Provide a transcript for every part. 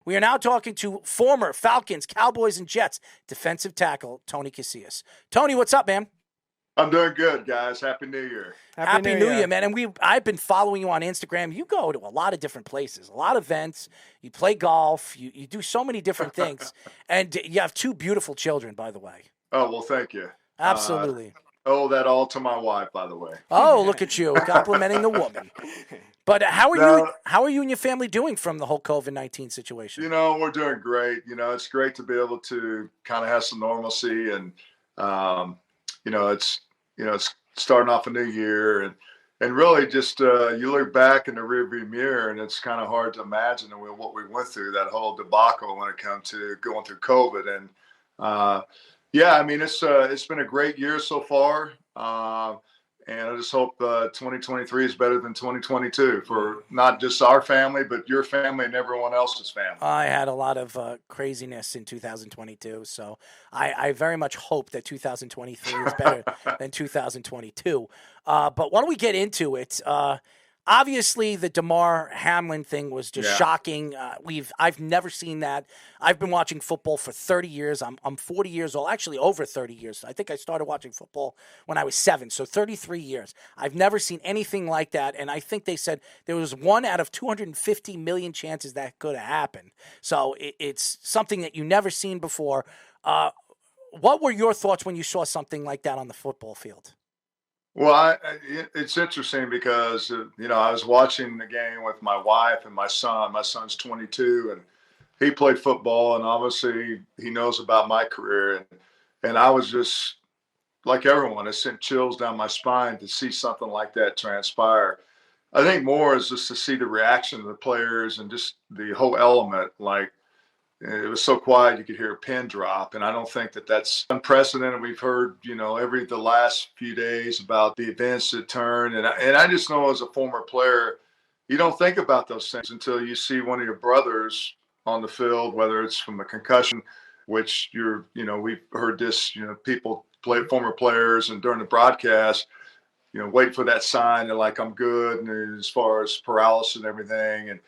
We are now talking to former Falcons, Cowboys, and Jets defensive tackle Tony Casillas. Tony, what's up, man? I'm doing good, guys. Happy New Year. Happy New Year, man. And I've been following you on Instagram. You go to a lot of different places, a lot of events. You play golf. You do so many different things. And you have two beautiful children, by the way. Oh, well, thank you. Absolutely. That all to my wife, by the way. Oh, look at you, complimenting the woman. But how are you and your family doing from the whole COVID-19 situation? We're doing great. It's great to be able to kind of have some normalcy, and it's starting off a new year, and really just you look back in the rearview mirror, and it's kind of hard to imagine what we went through, that whole debacle when it comes to going through COVID. And it's been a great year so far. And I just hope 2023 is better than 2022 for not just our family, but your family and everyone else's family. I had a lot of craziness in 2022, so I very much hope that 2023 is better than 2022. But why don't we get into it? Obviously, the Damar Hamlin thing was just shocking. I've never seen that. I've been watching football for 30 years. I'm 40 years old, actually over 30 years. I think I started watching football when I was 7, so 33 years. I've never seen anything like that, and I think they said there was 1 out of 250 million chances that could have happened. So it's something that you never seen before. What were your thoughts when you saw something like that on the football field? Well, it's interesting because, I was watching the game with my wife and my son. My son's 22, and he played football, and obviously he knows about my career. And I was just, like everyone, it sent chills down my spine to see something like that transpire. I think more is just to see the reaction of the players and just the whole element. Like, it was so quiet you could hear a pin drop, and I don't think that that's unprecedented. We've heard, the last few days about the events that turn, and I just know as a former player, you don't think about those things until you see one of your brothers on the field, whether it's from a concussion, which we've heard this, people former players, and during the broadcast, wait for that sign, they're like, I'm good, and as far as paralysis and everything, and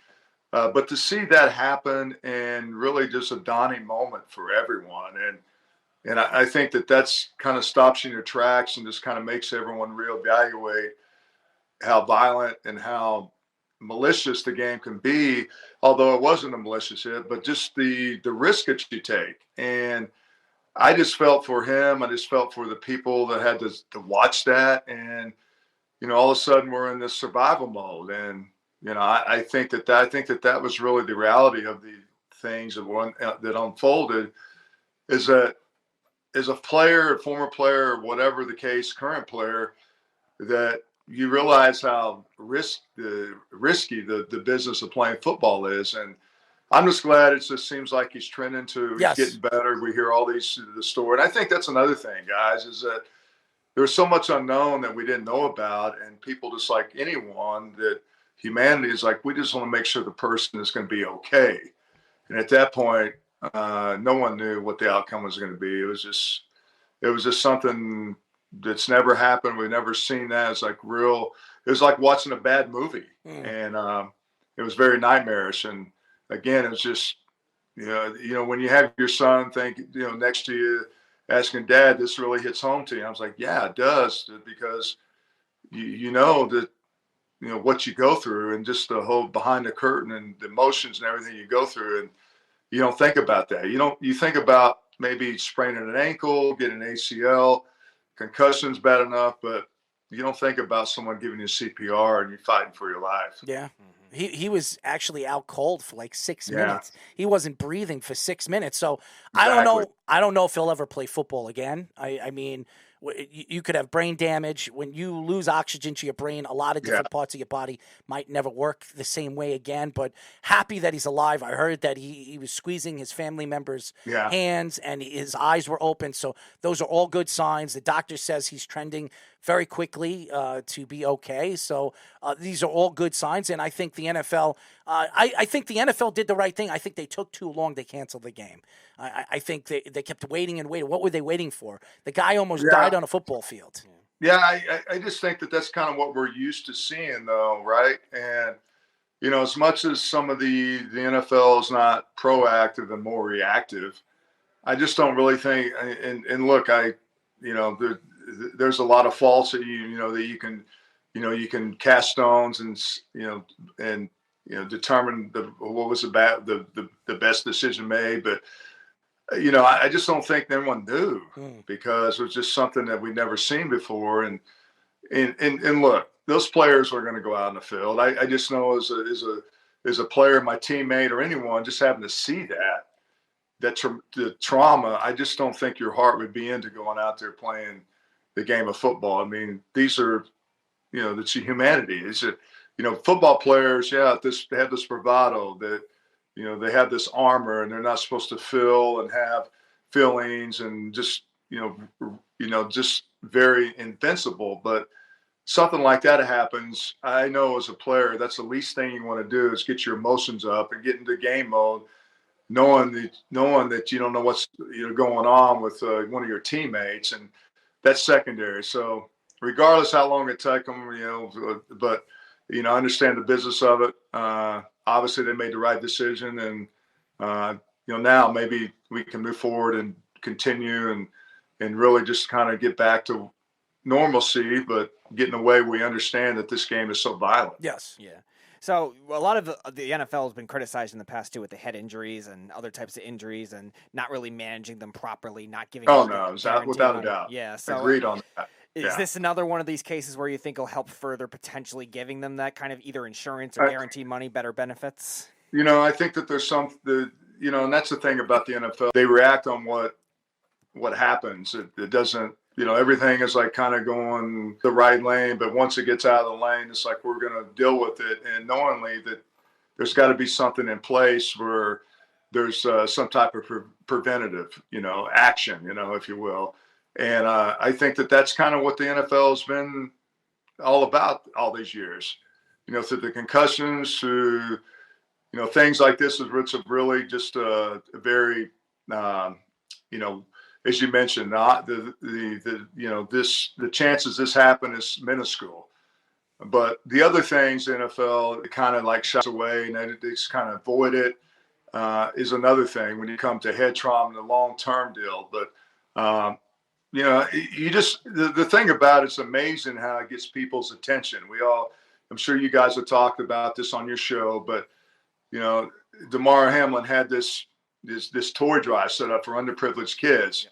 but to see that happen, and really just a dawning moment for everyone. And I think that's kind of stops you in your tracks and just kind of makes everyone reevaluate how violent and how malicious the game can be, although it wasn't a malicious hit, but just the risk that you take. And I just felt for him. I just felt for the people that had to watch that. And, all of a sudden we're in this survival mode. And, I think that was really the reality of the things that unfolded, is that as a player, a former player, whatever the case, current player, that you realize how risky the business of playing football is. And I'm just glad it just seems like he's trending to getting better. We hear all the story. And I think that's another thing, guys, is that there's so much unknown that we didn't know about. And people, just like anyone, that humanity is like, we just want to make sure the person is going to be okay. And at that point, no one knew what the outcome was going to be. It was just something that's never happened. We've never seen that. It was like watching a bad movie. And it was very nightmarish. And again, it was just, when you have your son next to you asking, Dad, this really hits home to you. I was like, yeah, it does, because you know that, what you go through, and just the whole behind the curtain and the emotions and everything you go through. And you don't think about that. You think about maybe spraining an ankle, getting an ACL, concussion's bad enough, but you don't think about someone giving you CPR and you're fighting for your life. Yeah. He was actually out cold for like 6 minutes. He wasn't breathing for 6 minutes. So exactly. I don't know if he'll ever play football again. I mean, you could have brain damage. When you lose oxygen to your brain, a lot of different parts of your body might never work the same way again. But happy that he's alive. I heard that he was squeezing his family members' hands, and his eyes were open. So those are all good signs. The doctor says he's trending very quickly to be okay. So these are all good signs. And I think the NFL, I think the NFL did the right thing. I think they took too long. They canceled the game. I think they kept waiting and waiting. What were they waiting for? The guy almost died on a football field. Yeah, I just think that that's kind of what we're used to seeing, though, right? And, as much as some of the NFL is not proactive and more reactive, I just don't really think. And look, there's a lot of faults that that you can cast stones and determine what was the best decision made, but I just don't think anyone knew because it was just something that we'd never seen before. And look, those players are going to go out in the field. I just know as a player, my teammate or anyone, just having to see the trauma, I just don't think your heart would be into going out there playing the game of football. I mean, these are, it's humanity. It's football players, they have this bravado that, they have this armor and they're not supposed to feel and have feelings and just, just very invincible. But something like that happens. I know as a player, that's the least thing you want to do is get your emotions up and get into game mode, knowing that you don't know what's going on with one of your teammates, and that's secondary. So regardless how long it took them, but I understand the business of it. Obviously, they made the right decision, and now maybe we can move forward and continue and really just kind of get back to normalcy, but get in a way we understand that this game is so violent. Yes. Yeah. So a lot of the NFL has been criticized in the past too with the head injuries and other types of injuries and not really managing them properly, not giving. Without a doubt. Yeah. So agreed on that. Is this another one of these cases where you think will help further potentially giving them that kind of either insurance or guaranteed money, better benefits? I think that there's and that's the thing about the NFL. They react on what happens. It doesn't, everything is like kind of going the right lane, but once it gets out of the lane, it's like we're going to deal with it. And knowingly that there's got to be something in place where there's some type of preventative, action, if you will. And I think that that's kind of what the NFL has been all about all these years, through the concussions, through, things like this is really just a very, as you mentioned, the chances this happen is minuscule. But the other things the NFL kind of like shies away and they just kind of avoid it is another thing when you come to head trauma and the long-term deal. But the thing about it's amazing how it gets people's attention. I'm sure you guys have talked about this on your show, but Damar Hamlin had this toy drive set up for underprivileged kids.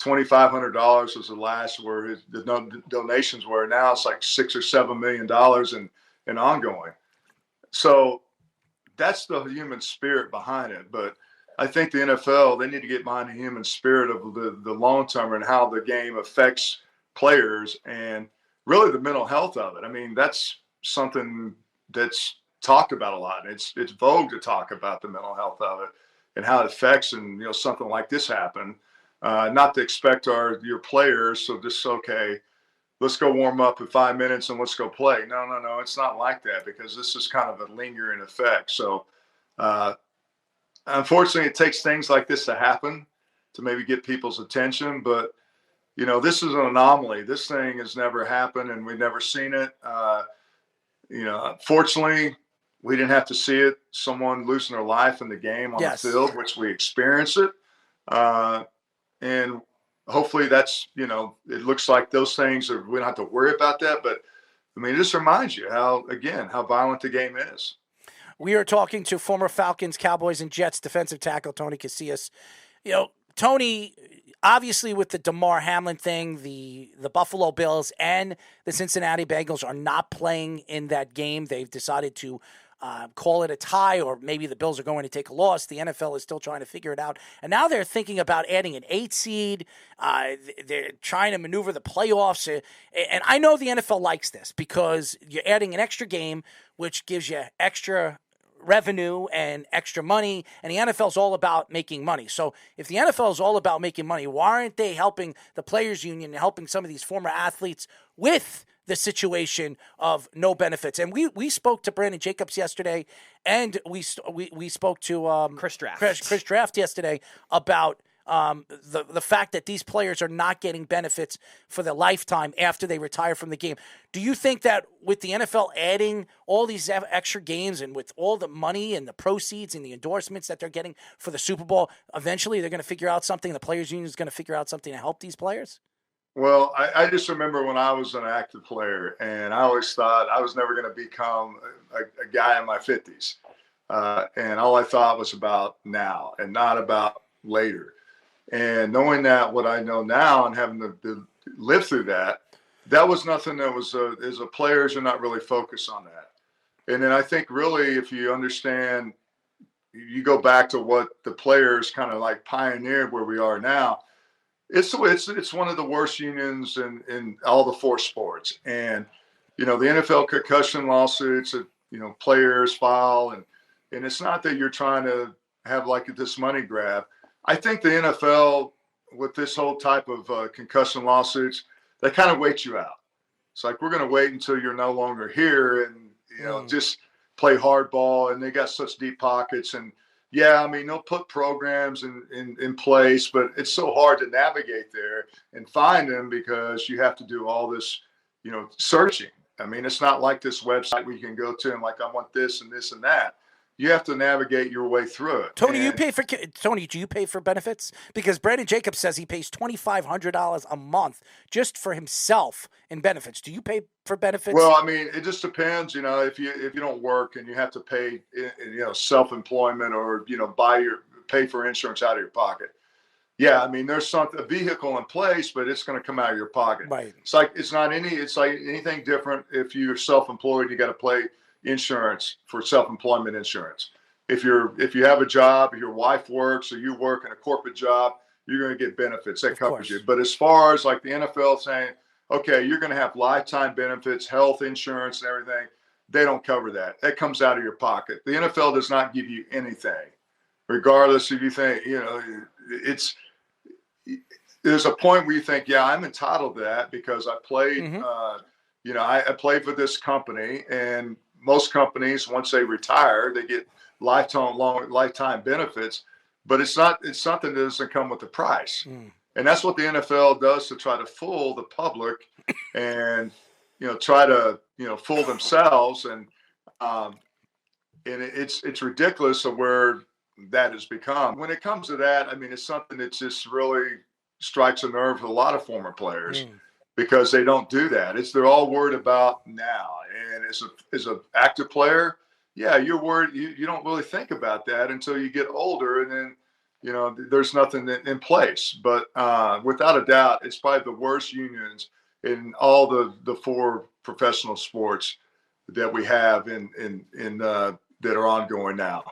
$2,500 was the last where the donations were. Now it's like $6 or $7 million and ongoing. So that's the human spirit behind it. But I think the NFL, they need to get behind the human spirit of the long term and how the game affects players and really the mental health of it. I mean, that's something that's talked about a lot. It's vogue to talk about the mental health of it and how it affects, and something like this happen. Not to expect your players, so just okay, let's go warm up in 5 minutes and let's go play. No, it's not like that because this is kind of a lingering effect. So unfortunately, it takes things like this to happen to maybe get people's attention. But this is an anomaly. This thing has never happened, and we've never seen it. Fortunately, we didn't have to see it. Someone losing their life in the game on the field, which we experienced it. And hopefully that's, it looks like those things we don't have to worry about that. But I mean, it just reminds you how violent the game is. We are talking to former Falcons, Cowboys, and Jets defensive tackle Tony Casillas. Tony, obviously with the Damar Hamlin thing, the Buffalo Bills and the Cincinnati Bengals are not playing in that game. They've decided to call it a tie, or maybe the Bills are going to take a loss. The NFL is still trying to figure it out. And now they're thinking about adding an 8 seed. They're trying to maneuver the playoffs. And I know the NFL likes this because you're adding an extra game, which gives you extra revenue and extra money, and the NFL is all about making money. So if the NFL is all about making money, why aren't they helping the players union and helping some of these former athletes with the situation of no benefits? And we spoke to Brandon Jacobs yesterday, and we spoke to Chris Draft yesterday about the fact that these players are not getting benefits for their lifetime after they retire from the game. Do you think that with the NFL adding all these extra games and with all the money and the proceeds and the endorsements that they're getting for the Super Bowl, eventually they're going to figure out something, the Players Union is going to figure out something to help these players? Well, I just remember when I was an active player, and I always thought I was never going to become a guy in my 50s. And all I thought was about now and not about later. And knowing that what I know now and having to live through that, that was nothing that was, as a players, you're not really focused on that. And then I think really if you understand, you go back to what the players kind of like pioneered where we are now. It's one of the worst unions in all the four sports. And, the NFL concussion lawsuits that, players file. And it's not that you're trying to have like this money grab. I think the NFL with this whole type of concussion lawsuits, they kind of wait you out. It's like, we're going to wait until you're no longer here and, just play hardball. And they got such deep pockets. And yeah, I mean, they'll put programs in place, but it's so hard to navigate there and find them because you have to do all this, searching. I mean, it's not like this website where you can go to and like, I want this and this and that. You have to navigate your way through it. Tony, do you pay for benefits? Because Brandon Jacobs says he pays $2,500 a month just for himself in benefits. Do you pay for benefits? Well, I mean, it just depends. If you don't work and you have to pay, self-employment or pay for insurance out of your pocket. Yeah, I mean, there's a vehicle in place, but it's going to come out of your pocket. Right. It's like anything different. If you're self-employed, you got to pay insurance for self-employment insurance. If you have a job, if your wife works or you work in a corporate job, you're going to get benefits that covers you. But as far as like the NFL saying, okay, you're going to have lifetime benefits, health insurance and everything, they don't cover that. That comes out of your pocket. The NFL does not give you anything, regardless if you think, there's a point where you think, yeah, I'm entitled to that because I played, I played for this company, and most companies, once they retire, they get lifetime benefits, but it's something that doesn't come with the price. And that's what the NFL does to try to fool the public and, try to, fool themselves. And it's ridiculous of where that has become. When it comes to that, I mean, it's something that just really strikes a nerve with a lot of former players. Because they don't do that. They're all worried about now. And as an active player, yeah, you're worried. You don't really think about that until you get older, and then there's nothing in place. But without a doubt, it's probably the worst unions in all the four professional sports that we have in that are ongoing now.